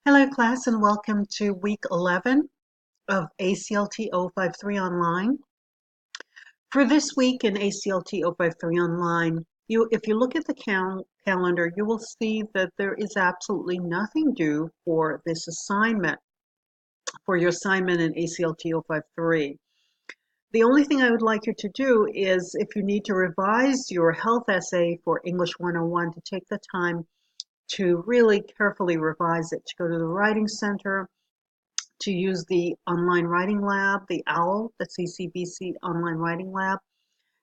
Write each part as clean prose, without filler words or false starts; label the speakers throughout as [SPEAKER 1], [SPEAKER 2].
[SPEAKER 1] Hello, class, and welcome to week 11 of ACLT 053 Online. For this week in ACLT 053 Online, if you look at the calendar, you will see that there is absolutely nothing due for this assignment, for your assignment in ACLT 053. The only thing I would like you to do is, if you need to revise your health essay for English 101, to take the time to really carefully revise it, to go to the Writing Center, to use the online writing lab, the OWL, the CCBC online writing lab,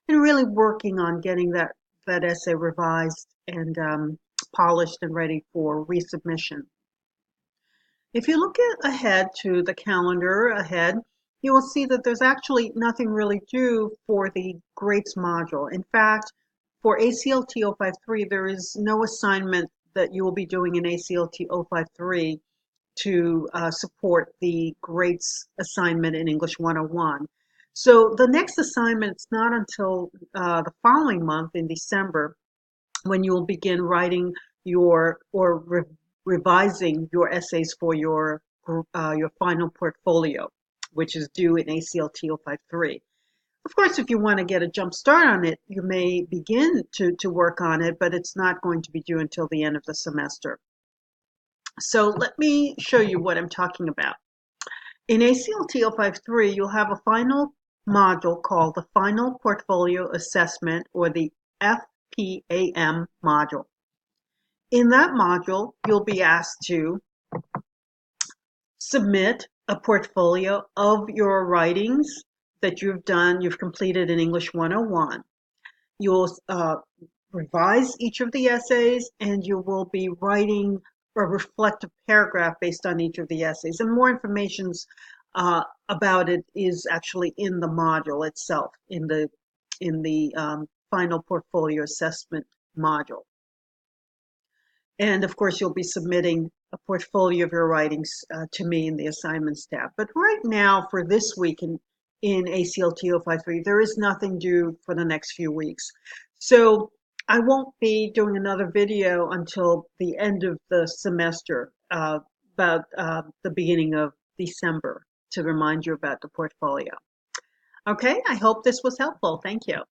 [SPEAKER 1] and really working on getting that essay revised and polished and ready for resubmission. If you look ahead to the calendar ahead, you will see that there's actually nothing really due for the grades module. In fact, for ACLT 053, there is no assignment that you will be doing in ACLT 053 to support the grades assignment in English 101. So the next assignment is not until the following month in December, when you will begin writing revising your essays for your final portfolio, which is due in ACLT 053. Of course, if you want to get a jump start on it, you may begin to work on it, but it's not going to be due until the end of the semester. So let me show you what I'm talking about. In ACLT 053, you'll have a final module called the Final Portfolio Assessment, or the FPAM module. In that module, you'll be asked to submit a portfolio of your writings that you've completed in English 101. You'll revise each of the essays, and you will be writing a reflective paragraph based on each of the essays. And more information about it is actually in the module itself, in the final portfolio assessment module. And of course, you'll be submitting a portfolio of your writings to me in the assignments tab. But right now, for this week in ACLT 053, there is nothing due for the next few weeks. So I won't be doing another video until the end of the semester, about the beginning of December, to remind you about the portfolio. Okay, I hope this was helpful. Thank you.